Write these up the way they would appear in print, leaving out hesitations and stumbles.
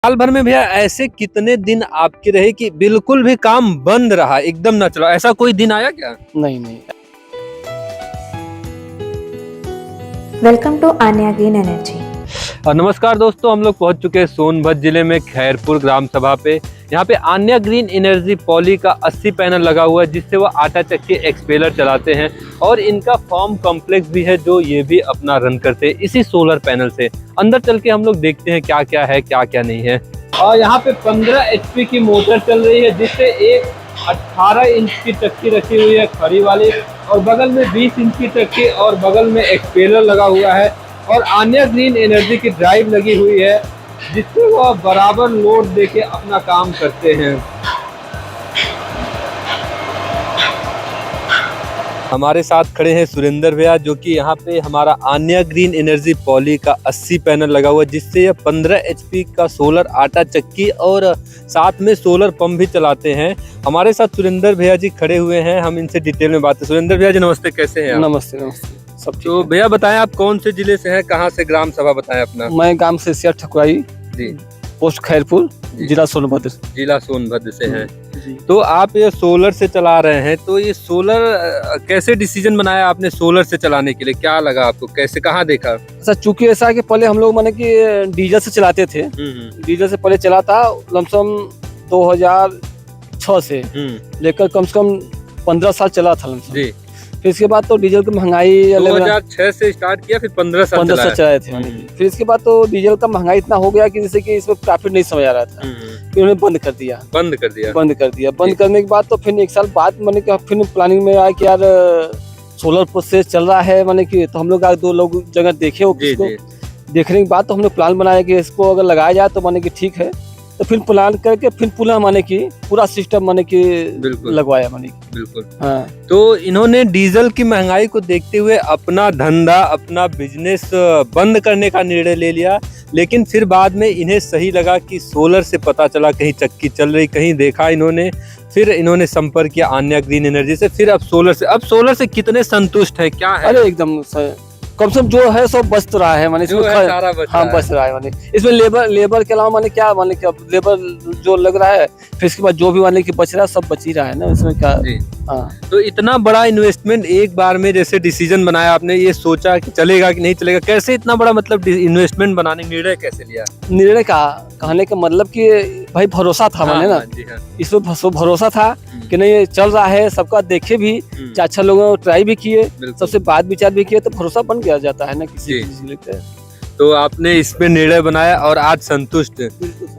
साल भर में भैया ऐसे कितने दिन आपके रहे कि बिल्कुल भी काम बंद रहा, एकदम ना चला, ऐसा कोई दिन आया क्या? नहीं। Welcome to Anya green energy. और नमस्कार दोस्तों, हम लोग पहुंच चुके हैं सोनभद्र जिले में खैरपुर ग्राम सभा पे। यहाँ पे आन्या ग्रीन एनर्जी पॉली का 80 पैनल लगा हुआ है, जिससे वो आटा चक्की एक्सपेलर चलाते हैं। और इनका फार्म कॉम्प्लेक्स भी है जो ये भी अपना रन करते हैं इसी सोलर पैनल से। अंदर चल के हम लोग देखते हैं क्या क्या है क्या क्या नहीं है। और यहाँ पे 15 HP की मोटर चल रही है, जिससे एक 18 इंच की चक्की रखी हुई है खड़ी वाली, और बगल में 20 इंच की चक्की और बगल में एक्सपेलर लगा हुआ है। और आन्या ग्रीन एनर्जी की ड्राइव लगी हुई है, जिससे वो बराबर लोड देके अपना काम करते हैं। हमारे साथ खड़े हैं सुरेंद्र भैया, जो कि यहाँ पे हमारा आन्या ग्रीन एनर्जी पॉली का 80 पैनल लगा हुआ है, जिससे ये 15 HP का सोलर आटा चक्की और साथ में सोलर पंप भी चलाते हैं। हमारे साथ सुरेंद्र भैया जी खड़े हुए हैं, हम इनसे डिटेल में बात करें। सुरेंद्र भैया जी नमस्ते, कैसे हैं आप? नमस्ते सब ठीक तो है। भैया बताएं, आप कौन से जिले से हैं, कहाँ से ग्राम सभा बताएं अपना? मैं गांव से सिया ठकुराई जी, पोस्ट खैरपुर, जिला सोनभद्र। जिला सोनभद्र से हैं। जी। तो आप ये सोलर से चला रहे हैं, तो ये सोलर कैसे डिसीजन बनाया आपने सोलर से चलाने के लिए? क्या लगा आपको, कैसे कहाँ देखा? अच्छा, चूंकि ऐसा है कि पहले हम लोग माने कि डीजल से चलाते थे। डीजल से पहले चला था लमसम 2006 से लेकर कम से कम 15 साल चला था लमसम। जी। फिर इसके बाद तो डीजल की महंगाई 2006 से स्टार्ट किया, फिर 15 साल चलाए थे। फिर इसके बाद तो डीजल का महंगाई इतना हो गया कि जैसे कि इसमें प्रॉफिट नहीं समझ आ रहा था, फिर उन्होंने बंद कर दिया। बंद करने के बाद तो फिर एक साल बाद मैंने कि फिर प्लानिंग में आया कि यार सोलर प्रोसेस चल रहा है, मैंने कि तो हम लोग 2 लोग जगह देखे हो, देखने के बाद तो हमने प्लान बनाया कि इसको अगर लगाया जाए तो माने कि ठीक है। तो फिर प्लान करके फिर पुनः माने कि पूरा सिस्टम माने कि लगवाया माने कि। बिल्कुल। हाँ। तो इन्होंने डीजल की महंगाई को देखते हुए अपना धंधा, अपना बिजनेस बंद करने का निर्णय ले लिया, लेकिन फिर बाद में इन्हें सही लगा कि सोलर से पता चला कहीं चक्की चल रही, कहीं देखा इन्होंने, फिर इन्होंने संपर्क किया आन्या ग्रीन एनर्जी से। फिर अब सोलर से कितने संतुष्ट है, क्या है? अरे एकदम कम से कम जो है सब बच रहा है, माने इसमें सारा बच रहा है। माने इसमें लेबर के अलावा माने क्या, माने क्या लेबर जो लग रहा है, फिर इसके बाद जो भी माने कि बच रहा है सब बच ही रहा है ना, इसमें क्या। हाँ। तो इतना बड़ा इन्वेस्टमेंट एक बार में जैसे डिसीजन बनाया आपने, ये सोचा कि चलेगा कि नहीं चलेगा, कैसे इतना बड़ा मतलब इन्वेस्टमेंट बनाने का निर्णय कैसे लिया? निर्णय का कहने का मतलब कि भाई भरोसा था माने ना, इसमें भरोसा था कि नहीं ये चल रहा है, सबका देखे भी, अच्छा लोगों ट्राई भी किए, सबसे बात विचार भी किए, तो भरोसा बन गया जाता है ना किसी चीज। तो आपने इसमें निर्णय बनाया और आज संतुष्ट।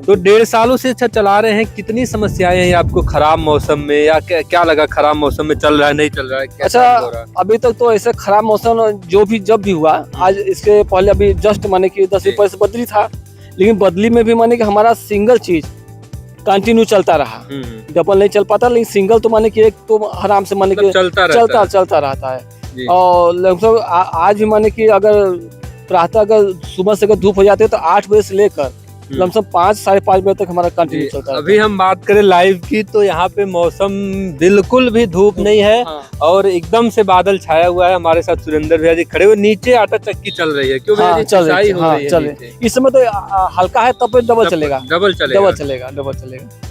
तो 1.5 सालों से अच्छा चला रहे हैं, कितनी समस्याएं हैं आपको खराब मौसम में, या क्या लगा खराब मौसम में चल रहा है नहीं चल रहा है? अच्छा, अभी तक तो ऐसे खराब मौसम जब भी हुआ, आज इसके पहले अभी जस्ट माने कि 10 से बदली था, लेकिन बदली में भी माने कि हमारा सिंगल चीज कंटिन्यू चलता रहा। डबल नहीं चल पाता, लेकिन सिंगल तो माने कि एक तो आराम से माने कि चलता रहता है। और लगभग आज भी माने कि अगर प्रातः अगर सुबह से अगर धूप हो जाती है तो 8 बजे से लेकर लमसम 5-5:30 बजे तक हमारा कंटिन्यू चलता है। अभी हम बात करें लाइव की, तो यहाँ पे मौसम बिल्कुल भी धूप नहीं है। और एकदम से बादल छाया हुआ है। हमारे साथ सुरेंद्र भैया जी खड़े हुए, नीचे आटा चक्की चल रही है। क्यों भैया जी? चल रही है। इस समय तो हल्का है, तब डबल चलेगा।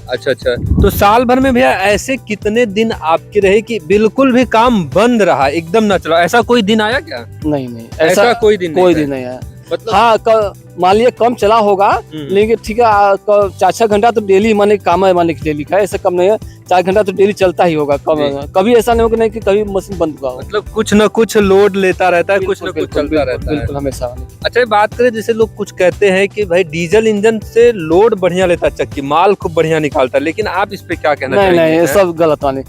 अच्छा। तो साल भर में भैया ऐसे कितने दिन आपके रहे कि बिल्कुल भी काम बंद रहा, एकदम ना चला, ऐसा कोई दिन आया क्या? नहीं, ऐसा कोई दिन नहीं आया। मतलब हाँ, मान लिया कम चला होगा, लेकिन ठीक है 4-6 घंटा तो डेली माने काम है, माने डेली का ऐसा कम नहीं है, 4 घंटा तो डेली चलता ही होगा। कभी ऐसा नहीं होगा नहीं कि कभी मशीन बंद हुआ हो। मतलब कुछ न कुछ लोड लेता रहता है, कुछ न कुछ चलता रहता है हमेशा। अच्छा, बात करें जैसे लोग कुछ कहते हैं कि भाई डीजल इंजन से लोड बढ़िया लेता है चक्की, माल खूब बढ़िया निकालता है, लेकिन आप इस पे क्या कहना चाहेंगे? नहीं, ये सब गलत माने।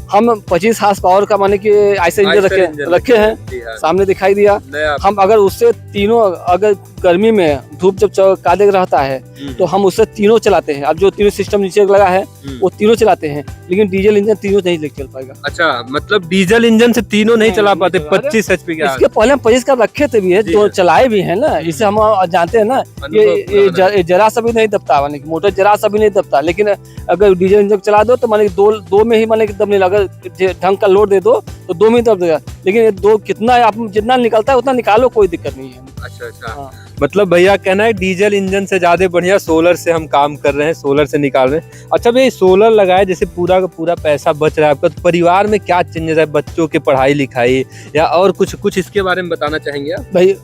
हम 25 हार्स पावर का माने कि ऐसे इंजन रखे हैं, सामने दिखाई दिया। हम अगर उससे तीनों, अगर गर्मी में धूप जब काले रहता है तो हम उससे तीनों चलाते हैं। अब जो तीनों सिस्टम नीचे लगा है वो तीनों चलाते हैं, लेकिन डीजल इंजन तीनों नहीं लेके चल पाएगा। अच्छा, मतलब डीजल इंजन से तीनों नहीं चला पाते 25 HP का? इसके पहले हम 25 का रखे थे भी है, जो चलाए भी है ना, इसे हम जानते हैं ना। ये जरा सा भी नहीं दबता, माने कि मोटर जरा सा भी नहीं दबता। लेकिन अगर डीजल इंजन चला दो तो माने 2 में ही माने कि दम नहीं लगा, ढंग का लोड दे दो तो 2 में दब देगा, लेकिन ये 2 कितना है, आप जितना निकलता है उतना निकालो, कोई दिक्कत नहीं है। अच्छा अच्छा। हाँ। मतलब भैया कहना है डीजल इंजन से ज्यादा बढ़िया सोलर से हम काम कर रहे हैं, सोलर से निकाल रहे हैं। अच्छा भैया, सोलर लगाए जैसे पूरा का पूरा पैसा बच रहा है आपका, तो परिवार में क्या चेंजेस है, बच्चों के पढ़ाई लिखाई या और कुछ इसके बारे में बताना चाहेंगे आप? भाई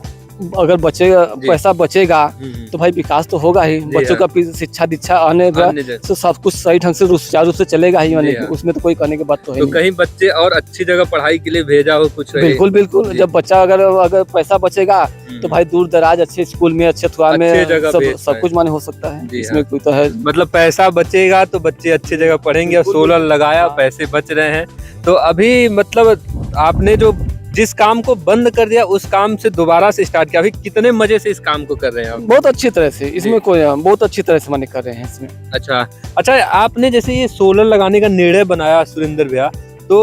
अगर बचेगा, जी। पैसा बचेगा तो भाई विकास तो होगा ही, बच्चों का शिक्षा दीक्षा आने तो सब कुछ सही ढंग से सुचारू रूप से चलेगा ही, माने उसमें तो कोई करने की बात तो है तो नहीं। कहीं बच्चे और अच्छी जगह पढ़ाई के लिए भेजा हो कुछ? बिल्कुल बिल्कुल, जब बच्चा अगर पैसा बचेगा तो भाई दूर दराज अच्छे स्कूल में, अच्छे थुआ में सब कुछ माने हो सकता है, इसमें कोई तो है। मतलब पैसा बचेगा तो बच्चे अच्छी जगह पढ़ेंगे, और सोलर लगाया, पैसे बच रहे हैं। तो अभी मतलब आपने जो जिस काम को बंद कर दिया उस काम से दोबारा से स्टार्ट किया, अभी कितने मजे से इस काम को कर रहे हैं आप? बहुत अच्छी तरह से, इसमें कोई बहुत अच्छी तरह से माने कर रहे हैं इसमें। अच्छा अच्छा, आपने जैसे ये सोलर लगाने का निर्णय बनाया सुरेंद्र भैया, तो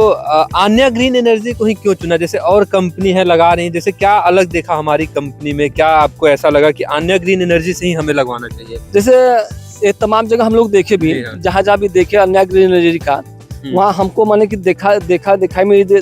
आन्या ग्रीन एनर्जी को ही क्यों चुना? जैसे और कंपनी है लगा रही है, जैसे क्या अलग देखा हमारी कंपनी में, क्या आपको ऐसा लगा कि आन्या ग्रीन एनर्जी से ही हमें लगवाना चाहिए? जैसे ये तमाम जगह हम लोग देखे भी, जहाँ जहाँ भी देखे आन्या ग्रीन एनर्जी का, वहाँ हमको माने कि देखा में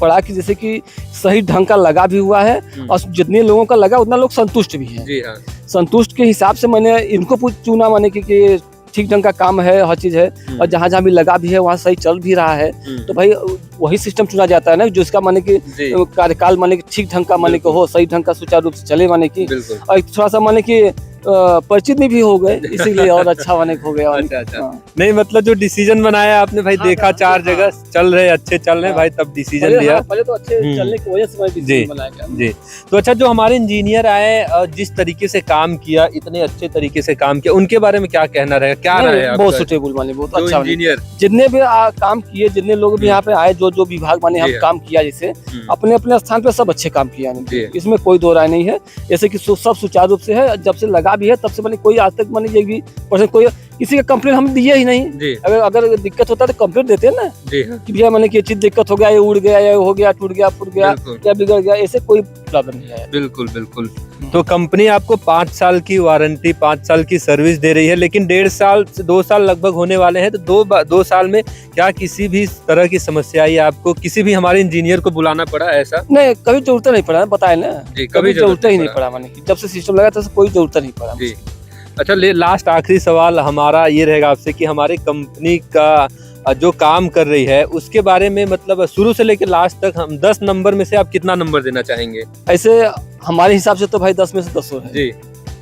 पड़ा कि जैसे कि सही ढंग का लगा भी हुआ है, और जितने लोगों का लगा उतना लोग संतुष्ट भी हैं। जी हाँ। संतुष्ट के हिसाब से मैंने इनको चुना, माने कि ठीक ढंग का काम है, हर चीज है, और जहाँ जहाँ भी लगा भी है वहाँ सही चल भी रहा है, तो भाई वही सिस्टम चुना जाता है ना, जो इसका माने कि कार्यकाल माने कि ठीक ढंग का माने कि हो, सही ढंग का सुचारू रूप से चले, माने कि और थोड़ा सा माने कि परिचित में भी हो गए, इसीलिए और अच्छा माने हो गया। अच्छा अच्छा। नहीं मतलब जो डिसीजन बनाया आपने भाई, देखा 4 जगह चल रहे, अच्छे चल रहे भाई, तब डिसीजन लिया। पहले तो अच्छे चलने की वजह से डिसीजन बनाया गया। जी। तो अच्छा, जो हमारे इंजीनियर आए, जिस तरीके से काम किया, इतने अच्छे तरीके से काम किया, उनके बारे में क्या कहना रहेगा, क्या रहा? बहुत सुटेबल माने, बहुत अच्छा इंजीनियर जितने भी काम किए, जितने लोग भी यहाँ पे आए, जो विभाग माने हम काम किया, जैसे अपने अपने स्थान पे सब अच्छे काम किया, इसमें कोई दो राय नहीं है। जैसे कि सब सुचारू रूप से है, जब से लगा भी है तब से मैंने कोई आज तक मैंने ये भी परसेंट कोई किसी का कंप्लेंट हम दिए ही नहीं। अगर दिक्कत होता तो कंप्लेंट देते हैं ना, कि भैया मैंने ये चीज दिक्कत हो गया, ये उड़ गया, ये हो गया, टूट गया, फूट गया, या बिगड़ गया, ऐसे कोई प्रॉब्लम नहीं है। बिल्कुल बिल्कुल। तो कंपनी आपको 5 साल की वारंटी, 5 साल की सर्विस दे रही है, लेकिन 1.5 साल से 2 साल लगभग होने वाले हैं, तो 2 साल में क्या किसी भी तरह की समस्या आई आपको, किसी भी हमारे इंजीनियर को बुलाना पड़ा ऐसा? नहीं, कभी जरूरत नहीं पड़ा, बताए ना, कभी जरूरत ही नहीं पड़ा, माने जब से सिस्टम लगा तब से कोई जरूरत नहीं पड़ा। अच्छा, लास्ट आखिरी सवाल हमारा ये रहेगा आपसे कि हमारी कंपनी का जो काम कर रही है उसके बारे में, मतलब शुरू से लेकर लास्ट तक हम 10 नंबर में से आप कितना नंबर देना चाहेंगे? ऐसे हमारे हिसाब से तो भाई 10 में से 10 है जी,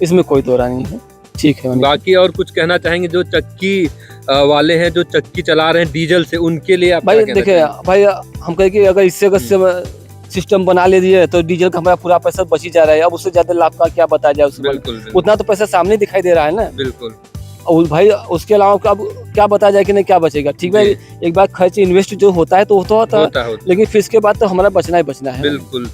इसमें कोई दो राय नहीं है। ठीक है, बाकी और कुछ कहना चाहेंगे जो चक्की वाले हैं, जो चक्की चला रहे हैं डीजल से, उनके लिए आप? भाई देखिए भाई, हम कहें कि अगर इससे सिस्टम बना ले दिए तो डीजल का हमारा पूरा पैसा बच ही जा रहा है, अब उससे ज्यादा लाभ का क्या बताया जाए उसमें? उतना तो पैसा सामने दिखाई दे रहा है ना। बिल्कुल। और भाई उसके अलावा अब क्या बताया जाए कि नहीं क्या बचेगा? ठीक है, एक बार खर्च इन्वेस्ट जो होता है तो होता है, लेकिन फिर इसके बाद तो हमारा बचना ही बचना है। बिल्कुल।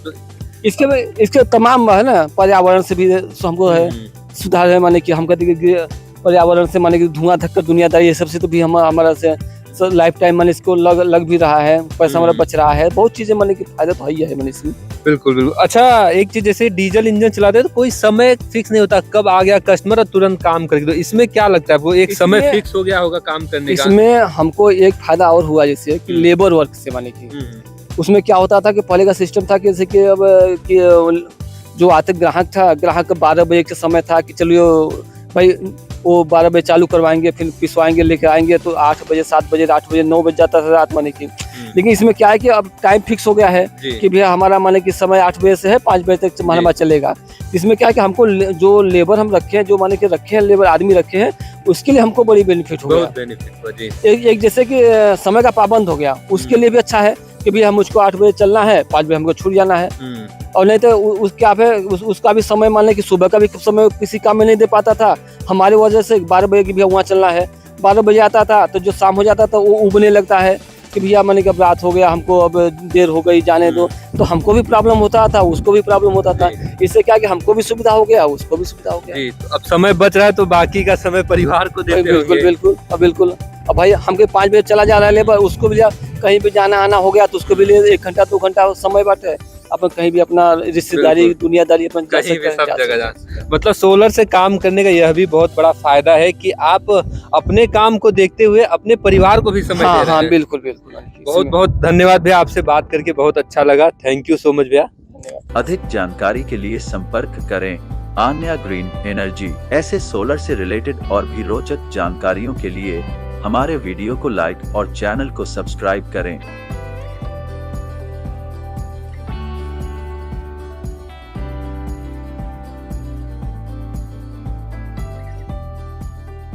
इसके तमाम है ना, पर्यावरण से भी हमको है सुधार है, माने कि हम कहते हैं पर्यावरण से, माने कि धुआं धक्कर दुनियादारी ये सबसे तो भी हमारा से लाइफ टाइम मैंने इसको लग भी रहा है, पैसा हमारा बच रहा है, बहुत चीजें मैंने की फायदा तो है मैंने इसमें। बिल्कुल बिल्कुल। अच्छा, एक चीज जैसे डीजल इंजन चलाते हैं तो कोई समय फिक्स नहीं होता, कब आ गया कस्टमर और तुरंत काम करके, तो इसमें क्या लगता है वो एक समय फिक्स हो गया होगा काम करने का? इसमें हमको एक फायदा और हुआ, जैसे कि लेबर वर्क से, माने कि उसमें क्या होता था कि पहले का सिस्टम था कि जैसे कि अब कि जो आते ग्राहक था, ग्राहक 12 बजे का समय था कि चलिए भाई वो 12 बजे चालू करवाएंगे, फिर पिसवाएंगे, लेके आएंगे, तो 8 बजे 7 बजे 8 बजे 9 बजे जाता था रात, माने की। लेकिन इसमें क्या है कि अब टाइम फिक्स हो गया है कि भैया हमारा माने कि समय 8 बजे से है, 5 बजे तक हमारा चलेगा। इसमें क्या है कि हमको जो लेबर हम रखे हैं, जो माने कि रखे हैं लेबर आदमी रखे हैं, उसके लिए हमको बड़ी बेनिफिट हो गया। एक जैसे कि समय का पाबंद हो गया, उसके लिए भी अच्छा है कि भैया मुझको 8 बजे चलना है, 5 बजे हमको छूट जाना है। और नहीं तो उसका भी समय, मान लें कि सुबह का भी समय किसी काम में नहीं दे पाता था, हमारी वजह से 12 बजे की भैया वहाँ चलना है, 12 बजे आता था तो जो शाम हो जाता था वो उबने लगता है कि भैया मैंने कब रात हो गया, हमको अब देर हो गई, जाने दो, तो हमको भी प्रॉब्लम होता था, उसको भी प्रॉब्लम होता था। इससे क्या कि हमको भी सुविधा हो गया, उसको भी सुविधा हो गया। तो अब समय बच रहा है तो बाकी का समय परिवार को देते होंगे। बिल्कुल बिल्कुल, बिल्कुल। अब भाई हमके 5 बजे चला जा रहा है लेबर, उसको भी कहीं भी जाना आना हो गया तो उसको भी 1 घंटा 2 घंटा समय बटे, अपन कहीं भी अपना रिश्तेदारी बिल्कुल। दुनियादारी अपन जा कहीं सकते भी हैं, सब जा जगह सकते जा हैं। सकते हैं। मतलब सोलर से काम करने का यह भी बहुत बड़ा फायदा है कि आप अपने काम को देखते हुए अपने परिवार को भी समय हाँ दे रहे हाँ हैं। बिल्कुल बिल्कुल। बहुत बहुत धन्यवाद भैया, आपसे बात करके बहुत अच्छा लगा। थैंक यू सो मच भैया। अधिक जानकारी के लिए संपर्क करें आन्या ग्रीन एनर्जी। ऐसे सोलर से रिलेटेड और भी रोचक जानकारियों के लिए हमारे वीडियो को लाइक और चैनल को सब्सक्राइब करें।